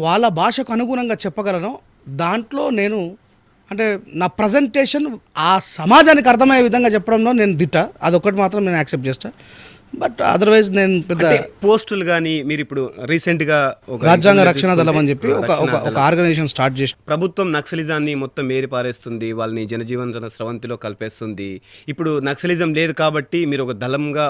వాళ్ళ భాషకు అనుగుణంగా చెప్పగలను. దాంట్లో నేను అంటే నా ప్రజెంటేషన్ ఆ సమాజానికి అర్థమయ్యే విధంగా చెప్పడంలో నేను దిట్ట. అదొకటి మాత్రం నేను యాక్సెప్ట్ చేస్తా. బట్ అదర్వైజ్ నేను పెద్ద పోస్టులు కానీ మీరు ఇప్పుడు రీసెంట్గా రాజ్యాంగ రక్షణ దళం అని చెప్పి ఒక ఆర్గనైజేషన్ స్టార్ట్ చేసి ప్రభుత్వం నక్సలిజాన్ని మొత్తం మేరిపారేస్తుంది, వాళ్ళని జనజీవన స్రవంతిలో కలిపేస్తుంది. ఇప్పుడు నక్సలిజం లేదు కాబట్టి మీరు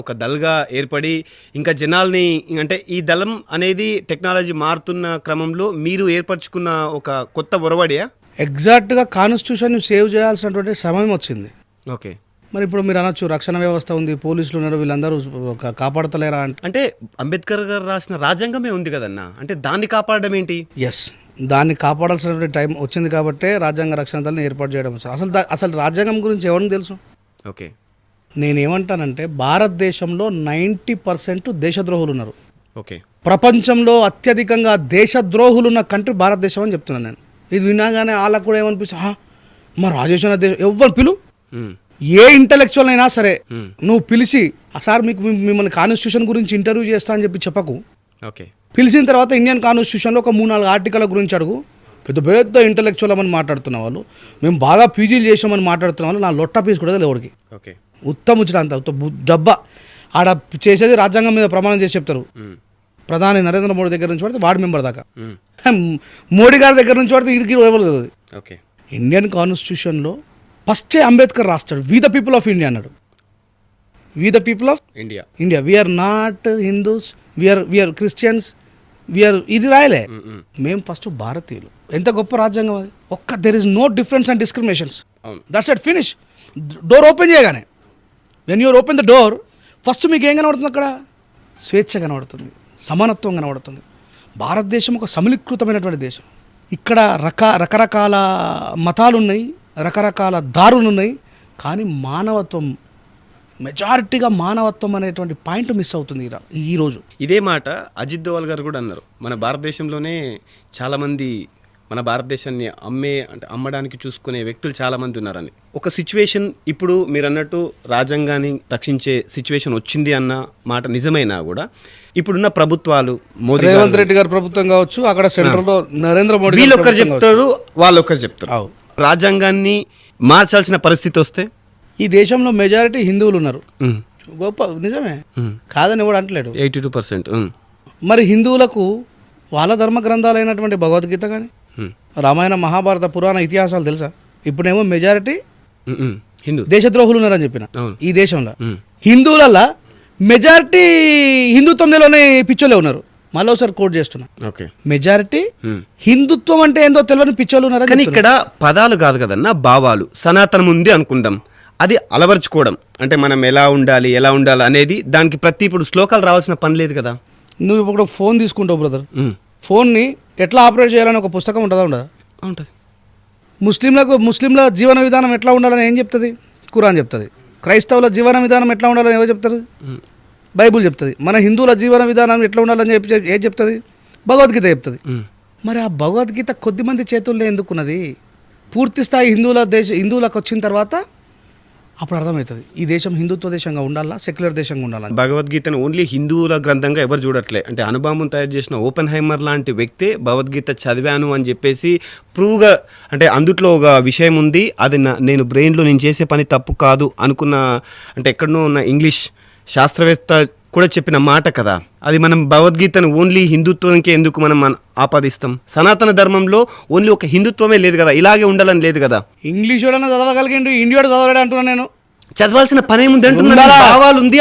ఒక దళగా ఏర్పడి ఇంకా జనాల్ని అంటే ఈ దళం అనేది టెక్నాలజీ మారుతున్న క్రమంలో మీరు ఏర్పరచుకున్న ఒక కొత్త ఒరవడియా? ఎగ్జాక్ట్గా కాన్స్టిట్యూషన్ సేవ్ చేయాల్సినటువంటి సమయం వచ్చింది. ఓకే, మరి ఇప్పుడు మీరు అనొచ్చు రక్షణ వ్యవస్థ ఉంది, పోలీసులు ఉన్నారు, వీళ్ళందరూ కాపాడతలేరా అంటే అంబేద్కర్ గారు రాసిన రాజ్యాంగమే ఉంది కదన్న, అంటే దాన్ని కాపాడడం ఏంటి? ఎస్, దాన్ని కాపాడాల్సిన టైం వచ్చింది కాబట్టే రాజ్యాంగ రక్షణ దళాన్ని ఏర్పాటు చేయడం. అసలు రాజ్యాంగం గురించి ఎవరికి తెలుసు? ఓకే, నేనేమంటానంటే భారతదేశంలో 90% దేశద్రోహులు ఉన్నారు. ఓకే, ప్రపంచంలో అత్యధికంగా దేశద్రోహులు ఉన్న కంట్రీ భారతదేశం అని చెప్తున్నాను నేను. ఇది వినాగానే వాళ్ళకు కూడా ఏమనిపిస్తుంది, మా రాజేశ్వర దేశం ఎవ్వరు పిలు, ఏ ఇంటలెక్చువల్ అయినా సరే నువ్వు పిలిచి సార్ మిమ్మల్ని కాన్స్టిట్యూషన్ గురించి ఇంటర్వ్యూ చేస్తా అని చెప్పకు. ఓకే, పిలిచిన తర్వాత ఇండియన్ కాన్స్టిట్యూషన్లో ఒక 3-4 ఆర్టికల్ గురించి అడుగు. పెద్ద పెద్ద ఇంటలెక్చువల్ అని మాట్లాడుతున్న వాళ్ళు, మేము బాగా పీజీలు చేసామని మాట్లాడుతున్న వాళ్ళు, నా లొట్ట పీస్ కూడా ఎవరికి ఓకే, ఉత్తముచ్చిన అంత డబ్బా ఆడ చేసేది రాజ్యాంగం మీద ప్రమాణం చేసి చెప్తారు. ప్రధాని నరేంద్ర మోడీ దగ్గర నుంచి పడితే వార్డు మెంబర్ దాకా, మోడీ గారి దగ్గర నుంచి పడితే ఇడికి ఎవరు తెలియదు. ఓకే, ఇండియన్ కాన్స్టిట్యూషన్లో ఫస్టే అంబేద్కర్ రాస్తాడు we the people of India అన్నాడు. We the people of India, we are not Hindus, we are Christians, ఇది రాయలే. మేము ఫస్ట్ భారతీయులు. ఎంత గొప్ప రాజ్యాంగం అది. There is no difference and discriminations. That's it, finish. Door open చేయగానే when your open the door first మీకు ఏం కనబడుతుంది? అక్కడ స్వేచ్ఛ కనబడుతుంది, సమానత్వం కనబడుతుంది. భారతదేశం ఒక సమిలీకృతమైనటువంటి దేశం. ఇక్కడ రకరకాల మతాలు ఉన్నాయి, రకరకాల దారులు ఉన్నాయి, కానీ మానవత్వం, మెజారిటీగా మానవత్వం అనేటువంటి పాయింట్ మిస్ అవుతుంది ఈరోజు. ఇదే మాట అజిత్ దోవల్ గారు కూడా అన్నారు. మన భారతదేశంలోనే చాలామంది మన భారతదేశాన్ని అమ్మడానికి చూసుకునే వ్యక్తులు చాలామంది ఉన్నారని. ఒక సిచ్యువేషన్ ఇప్పుడు మీరు అన్నట్టు రాజ్యాంగాన్ని రక్షించే సిచ్యువేషన్ వచ్చింది అన్న మాట నిజమైనా కూడా ఇప్పుడున్న ప్రభుత్వాలు, మోదీ రేవంత్ రెడ్డి గారి ప్రభుత్వం కావచ్చు, అక్కడ సెంట్రల్లో నరేంద్ర మోడీ, వీళ్ళొక్కరు చెప్తారు, వాళ్ళొక్కరు చెప్తారు. రాజ్యాంగాన్ని మార్చాల్సిన పరిస్థితి వస్తే ఈ దేశంలో మెజారిటీ హిందువులు ఉన్నారు. గొప్ప నిజమే, కాదని ఎవడు అంటలేడు. 82%. మరి హిందువులకు వాళ్ళ ధర్మ గ్రంథాలైనటువంటి భగవద్గీత కానీ, రామాయణ, మహాభారత, పురాణ ఇతిహాసాలు తెలుసా? ఇప్పుడేమో మెజారిటీ దేశద్రోహులు ఉన్నారని చెప్పిన ఈ దేశంలో. హిందువులల్లా మెజారిటీ హిందుత్వంలోనే పిచ్చోలే ఉన్నారు. మళ్ళీ ఒకసారి కోట్ చేస్తున్నా, మెజారిటీ హిందుత్వం అంటే ఏందో తెలియని పిచ్చోళ్ళు ఉన్నారు. కానీ ఇక్కడ పదాలు కాదు కదన్నా, భావాలు. సనాతనం ఉంది అనుకుందాం, అది అలవర్చుకోవడం అంటే మనం ఎలా ఉండాలి అనేది దానికి ఇప్పుడు శ్లోకాలు రావాల్సిన పని లేదు కదా. నువ్వు ఇప్పుడు ఫోన్ తీసుకుంటావు బ్రదర్, ఫోన్ని ఎట్లా ఆపరేట్ చేయాలని ఒక పుస్తకం ఉంటుందా? ఉంటుంది. ముస్లింల జీవన విధానం ఎట్లా ఉండాలని ఏం చెప్తుంది? ఖురాన్ చెప్తుంది. క్రైస్తవుల జీవన విధానం ఎట్లా ఉండాలని ఎవరు చెప్తారు? బైబుల్ చెప్తుంది. మన హిందువుల జీవన విధానం ఎట్లా ఉండాలని ఏం చెప్తుంది? భగవద్గీత చెప్తుంది. మరి ఆ భగవద్గీత కొద్దిమంది చేతుల్లో ఎందుకున్నది? పూర్తి స్థాయి హిందువులకు వచ్చిన తర్వాత అప్పుడు అర్థమవుతుంది ఈ దేశం హిందుత్వ దేశంగా ఉండాలా, సెక్యులర్ దేశంగా ఉండాలా. భగవద్గీతను ఓన్లీ హిందువుల గ్రంథంగా ఎవరు చూడట్లే. అంటే అణుబాంబును తయారు చేసిన ఓపెన్ హైమర్ లాంటి వ్యక్తే భగవద్గీత చదివాను అని చెప్పేసి ప్రూవ్గా, అంటే అందుట్లో ఒక విషయం ఉంది, అది నేను బ్రెయిన్లో నేను చేసే పని తప్పు కాదు అనుకున్న, అంటే ఎక్కడనో ఉన్న ఇంగ్లీష్ శాస్త్రవేత్త కూడా చెప్పిన మాట కదా. అది మనం భగవద్గీతను ఓన్లీ హిందుత్వానికి ఎందుకు మనం ఆపాదిస్తాం? సనాతన ధర్మంలో ఓన్లీ ఒక హిందుత్వమే లేదు కదా, ఇలాగే ఉండాలని లేదు కదా. ఇంగ్లీష్ వాడన్నా చదవగలిగిండు, ఇండియాడు చదవడా అంటున్నా నేను. చదవాల్సిన పని ఏముంది అంటున్నా. భావాలు ఉంది,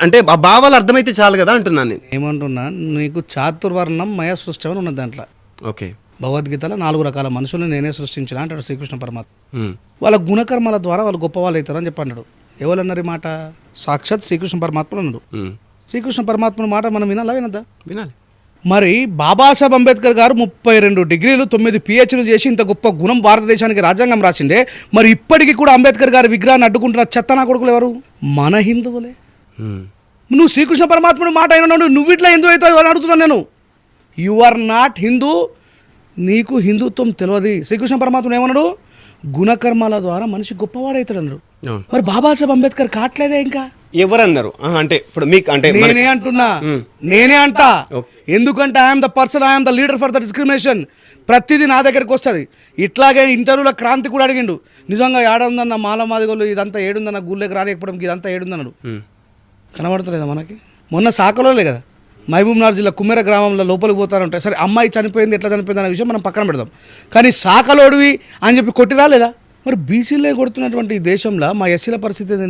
అంటే ఆ భావాలు అర్థమైతే చాలు కదా అంటున్నాను నేను. ఏమంటున్నా, నీకు చాతుర్వర్ణం మయ సృష్టి అని ఉన్నది దాంట్లో. ఓకే, భగవద్గీతలో 4 రకాల మనుషులను నేనే సృష్టించిన అంటాడు శ్రీకృష్ణ పరమాత్మ. వాళ్ళ గుణకర్మల ద్వారా వాళ్ళు గొప్పవాళ్ళు అవుతారు అని చెప్పి అన్నాడు. ఎవరన్నారు ఈ మాట? సాక్షాత్ శ్రీకృష్ణ పరమాత్మ అన్నాడు. శ్రీకృష్ణ పరమాత్మ మాట మనం వినాలి. మరి బాబాసాహెబ్ అంబేద్కర్ గారు 32 డిగ్రీలు 9 PhDలు చేసి ఇంత గొప్ప గుణం భారతదేశానికి రాజ్యాంగం రాసిండే, మరి ఇప్పటికీ కూడా అంబేద్కర్ గారి విగ్రహాన్ని అడ్డుకుంటున్న చెత్త నా కొడుకులు ఎవరు? మన హిందువులే. నువ్వు శ్రీకృష్ణ పరమాత్ముడు మాట అయినా నువ్వు ఇట్లా హిందూ అవుతావు అని అడుగుతున్నాను నేను. యు ఆర్ నాట్ హిందూ, నీకు హిందుత్వం తెలియదు. శ్రీకృష్ణ పరమాత్ముడు ఏమన్నాడు? గుణకర్మాల ద్వారా మనిషి గొప్పవాడవుతాడు అన్నాడు. మరి బాబాసాహెబ్ అంబేద్కర్ కావట్లేదే ఇంకా ఎవరన్నారు అంటే ఇప్పుడు మీకు అంటే నేనే అంటున్నా, నేనే అంటా. ఎందుకంటే I'm the person, I'm the leader for the discrimination. ప్రతిదీ నా దగ్గరికి వస్తుంది. ఇట్లాగే ఇంటర్వ్యూలో క్రాంతి కూడా అడిగిండు, నిజంగా ఏడుందన్న మాల మాదిగోళ్ళు ఇదంతా ఏడుందన్న గుళ్ళకి రానికపోవడం ఇదంతా ఏడుందన్నాడు. కనబడతలేదా మనకి? మొన్న సాకలోలే కదా, మహబూబ్నగర్ జిల్లా కుమ్మెర గ్రామంలో లోపలికి పోతారంటే సరే అమ్మాయి చనిపోయింది ఎట్లా చనిపోయింది అనే విషయం మనం పక్కన పెడదాం, కానీ సాకలోడివి అని చెప్పి కొట్టిరా లేదా? మరి బీసీలే కొడుతున్నటువంటి ఈ దేశంలో మా ఎస్సీల పరిస్థితి ఏంది?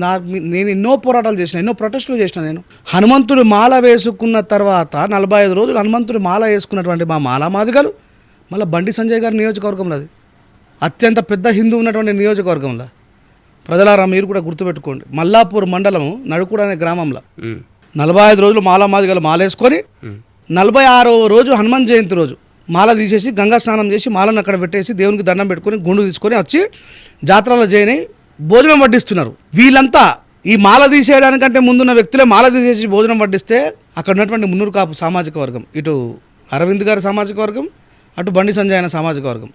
నేను ఎన్నో పోరాటాలు చేసిన, ఎన్నో ప్రొటెస్టులు చేసిన. నేను హనుమంతుడి మాల వేసుకున్న తర్వాత 45 రోజులు హనుమంతుడి మాల వేసుకున్నటువంటి మా మాల మాదిగలు మళ్ళీ బండి సంజయ్ గారి నియోజకవర్గంలో, అది అత్యంత పెద్ద హిందూ ఉన్నటువంటి నియోజకవర్గంలో, ప్రజలారా మీరు కూడా గుర్తుపెట్టుకోండి, మల్లాపూర్ మండలం నడుకుడు అనే గ్రామంలో 45 రోజులు మాల మాదిగలు మాలేసుకొని 46వ రోజు హనుమాన్ జయంతి రోజు మాల తీసేసి గంగా స్నానం చేసి మాలను అక్కడ పెట్టేసి దేవునికి దండం పెట్టుకొని గుండు తీసుకొని వచ్చి జాతరలో చేయని భోజనం వడ్డిస్తున్నారు. వీళ్ళంతా ఈ మాల తీసేయడానికంటే ముందున్న వ్యక్తులే మాల తీసేసి భోజనం వడ్డిస్తే అక్కడ ఉన్నటువంటి మున్నూరు కాపు సామాజిక వర్గం, ఇటు అరవింద్ గారి సామాజిక వర్గం, అటు బండి సంజయ్ అనే సామాజిక వర్గం,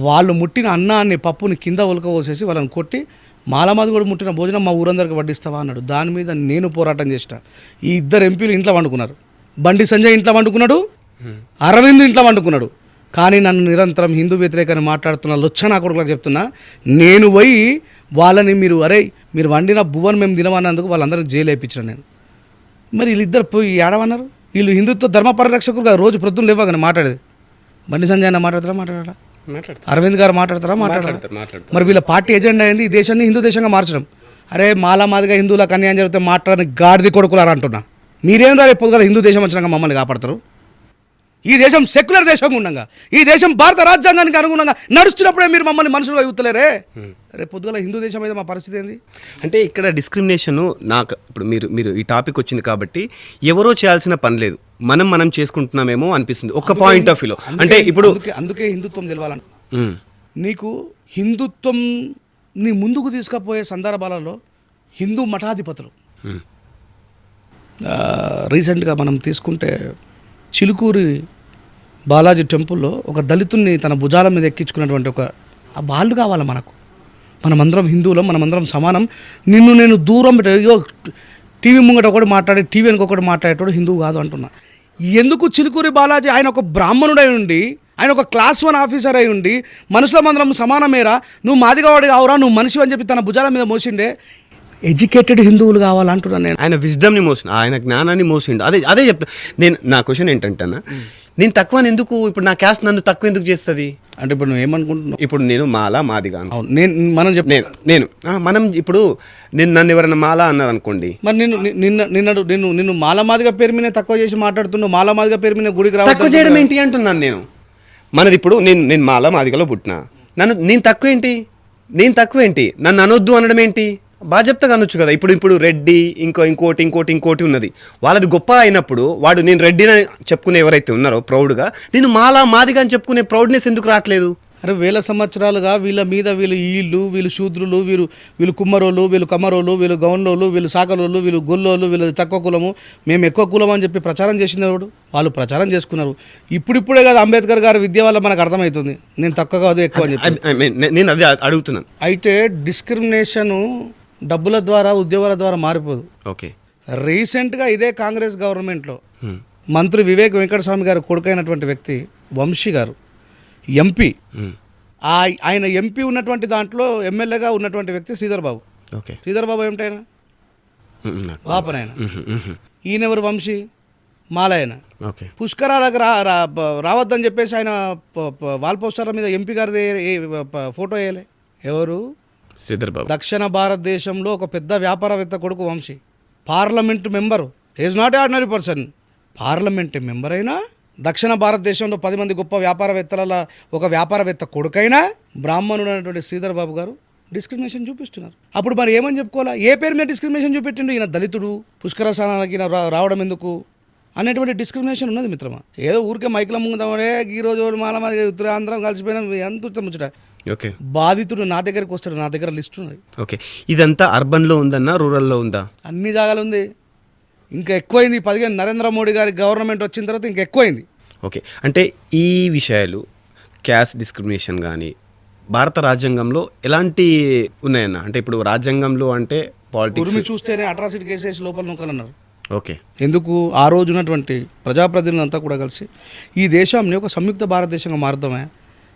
వాళ్ళు ముట్టిన అన్నాన్ని పప్పుని కింద ఉలకపోసేసి వాళ్ళని కొట్టి మాలమాది కూడా ముట్టిన భోజనం మా ఊరందరికి వడ్డిస్తావా అన్నాడు. దాని మీద నేను పోరాటం చేసిన. ఈ ఇద్దరు ఎంపీలు ఇంట్లో వండుకున్నారు, బండి సంజయ్ ఇంట్లో వండుకున్నాడు, అరవింద్ ఇంట్లో వండుకున్నాడు. కానీ నన్ను నిరంతరం హిందూ వ్యతిరేకాన్ని మాట్లాడుతున్న లొచ్చనా కొడుకులకు చెప్తున్నా, నేను పోయి వాళ్ళని మీరు వండిన బువ్వను మేము తినమన్నందుకు వాళ్ళందరినీ జైలు వేయించిన నేను. మరి వీళ్ళిద్దరు పోయి ఏడవన్నారు. వీళ్ళు హిందుత్వ ధర్మ పరిరక్షకులు కదా, రోజు ప్రొద్దున లేవగానే మాట్లాడేది. బండి సంజయ్ అన్న మాట్లాడతారా? అరవింద్ గారు మాట్లాడతారా? మరి వీళ్ళ పార్టీ ఎజెండా ఏంది? ఈ దేశాన్ని హిందూ దేశంగా మార్చడం. అరే మాలా మాదిగా హిందువులకు అన్యాయం జరిగితే మాట్లాడని గాడిది కొడుకులారా అంటున్నా. మీరేం రా రేపు పొద్దుగా హిందూ దేశం వచ్చినాక మమ్మల్ని కాపాడతారు? ఈ దేశం సెక్యులర్ దేశంగా ఉండగా, ఈ దేశం భారత రాజ్యాంగానికి అనుగుణంగా నడుస్తున్నప్పుడే మీరు మమ్మల్ని మనుషులుగా ఇవ్వలేరే? రేపు పొద్దుగా హిందూ దేశం అయితే మా పరిస్థితి ఏంది? అంటే ఇక్కడ డిస్క్రిమినేషను నాకు ఇప్పుడు మీరు ఈ టాపిక్ వచ్చింది కాబట్టి ఎవరో చేయాల్సిన పని లేదు, మనం చేసుకుంటున్నామేమో అనిపిస్తుంది ఒక పాయింట్ ఆఫ్ వ్యూలో. అంటే ఇప్పుడు అందుకే హిందుత్వం తెలవాలంట. నీకు హిందుత్వం నీ ముందుకు తీసుకుపోయే సందర్భాలలో హిందూ మఠాధిపతులు రీసెంట్గా మనం తీసుకుంటే చిలుకూరి బాలాజీ టెంపుల్లో ఒక దళితుడిని తన భుజాల మీద ఎక్కించుకున్నటువంటి వాళ్ళు కావాలి మనకు. మనమందరం హిందువులం, మనమందరం సమానం. నేను దూరం పెట్టో టీవీ ముంగట ఒకటి మాట్లాడే టీవీ వెనుక ఒకటి మాట్లాడేటోడు హిందువు కాదు అంటున్నా. ఎందుకు చిలుకూరి బాలాజీ ఆయన ఒక బ్రాహ్మణుడై ఉండి, ఆయన ఒక క్లాస్ 1 ఆఫీసర్ అయి ఉండి, మనుషులమందరం సమానమేరా, నువ్వు మాదిగవాడి కావురా, నువ్వు మనిషి అని చెప్పి తన భుజాల మీద మోసిండే ఎడ్యుకేటెడ్ హిందువులు కావాలంటున్నాను నేను. ఆయన విజ్డమ్ని మోసిండు, ఆయన జ్ఞానాన్ని మోసిండు. అదే చెప్తా నేను. నా క్వశ్చన్ ఏంటంటే, నేను తక్కువ ఎందుకు, ఇప్పుడు నా క్యాస్ట్ నన్ను తక్కువ ఎందుకు చేస్తుంది అంటే ఇప్పుడు నువ్వు ఏమనుకుంటున్నావు? ఇప్పుడు నేను మాలా మాదిగా మనం ఇప్పుడు నన్ను ఎవరైనా మాలా అన్నారు అనుకోండి, మరి నిన్ను మాలా మాదిగా పేరు మీద తక్కువ చేసి మాట్లాడుతున్నావు. మాలా మాదిగా పేరు మీద గుడికి రావు తక్కువ చేయడం ఏంటి అంటున్నాను నేను. మనది ఇప్పుడు నేను మాలా మాదిగలో పుట్టినా, నేను తక్కువ ఏంటి, నన్ను అనొద్దు అనడం ఏంటి? బాగా చెప్తా అనొచ్చు కదా. ఇప్పుడు రెడ్డి ఇంకోటి ఉన్నది, వాళ్ళది గొప్ప అయినప్పుడు వాడు నేను రెడ్డిని చెప్పుకునే ఎవరైతే ఉన్నారో ప్రౌడ్గా, నేను మాలా మాదిగా అని చెప్పుకునే ప్రౌడ్నెస్ ఎందుకు రావట్లేదు? అరే 1000 సంవత్సరాలుగా వీళ్ళ మీద వీళ్ళు శూద్రులు, వీళ్ళు కుమ్మరోళ్ళు, వీళ్ళు కమ్మరోళ్ళు, వీళ్ళు గౌన్లోళ్ళు, వీళ్ళు సాకలోళ్ళు, వీళ్ళు గొల్లోళ్ళు, వీళ్ళు తక్కువ కులము, మేము ఎక్కువ కులం అని చెప్పి ప్రచారం చేసినవాడు. వాళ్ళు ప్రచారం చేసుకున్నారు. ఇప్పుడిప్పుడే కదా అంబేద్కర్ గారి విద్య వల్ల మనకు అర్థమవుతుంది నేను తక్కువ కాదు ఎక్కువ అని చెప్పి. నేను అదే అడుగుతున్నాను. అయితే డిస్క్రిమినేషను డబ్బుల ద్వారా ఉద్యోగాల ద్వారా మారిపోదు. ఓకే, రీసెంట్గా ఇదే కాంగ్రెస్ గవర్నమెంట్లో మంత్రి వివేక్ వెంకటస్వామి గారు కొడుకైనటువంటి వ్యక్తి వంశీ గారు ఎంపీ, ఆయన ఎంపీ ఉన్నటువంటి దాంట్లో ఎమ్మెల్యేగా ఉన్నటువంటి వ్యక్తి శ్రీధర్ బాబు. ఓకే, శ్రీధర్ బాబు ఏమిటైనా వాపనైనా, ఈయనెవరు వంశీ మాలయన. ఓకే, పుష్కరాలకు రావద్దని చెప్పేసి ఆయన వాల్ పోస్టర్ల మీద ఎంపీ గారిది ఫోటో వేయలే. ఎవరు? శ్రీధర్ బాబు. దక్షిణ భారతదేశంలో ఒక పెద్ద వ్యాపారవేత్త కొడుకు Vamsi, parliament member. Is not ordinary person. Parliament member అయినా, దక్షిణ భారతదేశంలో 10 మంది గొప్ప వ్యాపారవేత్తల ఒక వ్యాపారవేత్త కొడుకైనా బ్రాహ్మణుడు అనేటువంటి శ్రీధర్ బాబు గారు డిస్క్రిమినేషన్ చూపిస్తున్నారు. అప్పుడు మరి ఏమని చెప్పుకోవాలా? ఏ పేరు మీద డిస్క్రిమినేషన్ చూపెట్టిండు? ఈయన దళితుడు, పుష్కర స్నానాలకి రావడం ఎందుకు అనేటువంటి డిస్క్రిమినేషన్ ఉన్నది మిత్రమా. ఏదో ఊరికే మైకుల ముంగుదామనే ఈ రోజు మాల మాది అందరం కలిసిపోయినా ఎంత ముచ్చట. ఓకే, బాధితుడు నా దగ్గరికి వస్తాడు, నా దగ్గర లిస్ట్ ఉన్నది. ఓకే, ఇదంతా అర్బన్లో ఉందన్నా రూరల్లో ఉందా? అన్ని జాగాలు ఉంది. ఇంకా ఎక్కువైంది 15 నరేంద్ర మోడీ గారి గవర్నమెంట్ వచ్చిన తర్వాత ఇంకా ఎక్కువైంది. ఓకే, అంటే ఈ విషయాలు క్యాస్ట్ డిస్క్రిమినేషన్ కానీ భారత రాజ్యాంగంలో ఎలాంటి ఉన్నాయన్న? అంటే ఇప్పుడు రాజ్యాంగంలో అంటే పాలిటిక్స్. ఉరిమి చూస్తేనే అట్రాసిటీ కేసు వేసి లోపల నూకాలన్నారు. ఓకే. ఎందుకు ఆ రోజు ఉన్నటువంటి ప్రజాప్రతినిధులంతా కూడా కలిసి ఈ దేశాన్ని ఒక సంయుక్త భారతదేశంగా మారుతామే,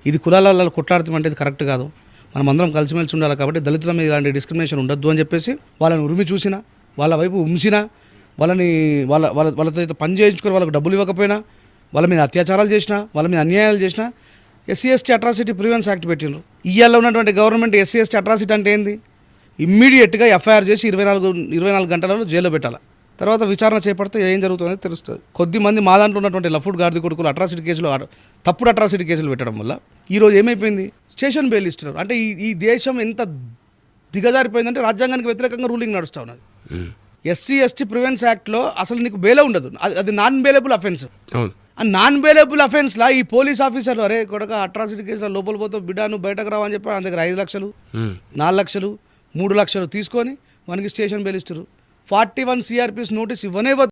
ఇది కులాలలో కొట్లాడతామంటే ఇది కరెక్ట్ కాదు, మనం అందరం కలిసిమెలిసి ఉండాలి, కాబట్టి దళితుల మీద ఇలాంటి డిస్క్రిమినేషన్ ఉండొద్దు అని చెప్పేసి వాళ్ళని ఉరిమి చూసినా, వాళ్ళ వైపు ఉంచినా, వాళ్ళతో పని చేయించుకొని వాళ్ళకి డబ్బులు ఇవ్వకపోయినా, వాళ్ళ మీద అత్యాచారాలు చేసినా, వాళ్ళ మీద అన్యాయాలు చేసినా SC ST atrocity prevents act పెట్టిండ్రు. ఇవాళ ఉన్నటువంటి గవర్నమెంట్ ఎస్సీ ఎస్టీ అట్రాసిటీ అంటే ఏంది, ఇమ్మీడియట్గా ఎఫ్ఐఆర్ చేసి 24 గంటలలో జైల్లో పెట్టాలి. తర్వాత విచారణ చేపడితే ఏం జరుగుతుందో తెలుస్తుంది. కొద్దిమంది మా దాంట్లో ఉన్నటువంటి లఫ్డ్ గార్ది కొడుకులు అట్రాసిటీ కేసులు, తప్పుడు అట్రాసిటీ కేసులు పెట్టడం వల్ల ఈరోజు ఏమైపోయింది, స్టేషన్ బెయిల్ ఇస్తున్నారు. అంటే ఈ దేశం ఎంత దిగజారిపోయిందంటే రాజ్యాంగానికి వ్యతిరేకంగా రూలింగ్ నడుస్తూ ఉన్నది. ఎస్సీ ఎస్టీ ప్రివెన్స్ యాక్ట్లో అసలు నీకు బెయిలే ఉండదు, అది నాన్ బెయిలబుల్ అఫెన్స్. ఆ నాన్ బెయిలబుల్ అఫెన్స్లా ఈ పోలీస్ ఆఫీసర్లు అరే కొడక అట్రాసిటీ కేసులో లోపల పోతావు బిడ్డ, నువ్వు బయటకు రావని చెప్పి ఆయన దగ్గర 5 లక్షలు 4 లక్షలు 3 లక్షలు తీసుకొని మనకి స్టేషన్ బెయిల్ ఇస్తారు. 41 CRPS నోటీస్ ఇవ్వనే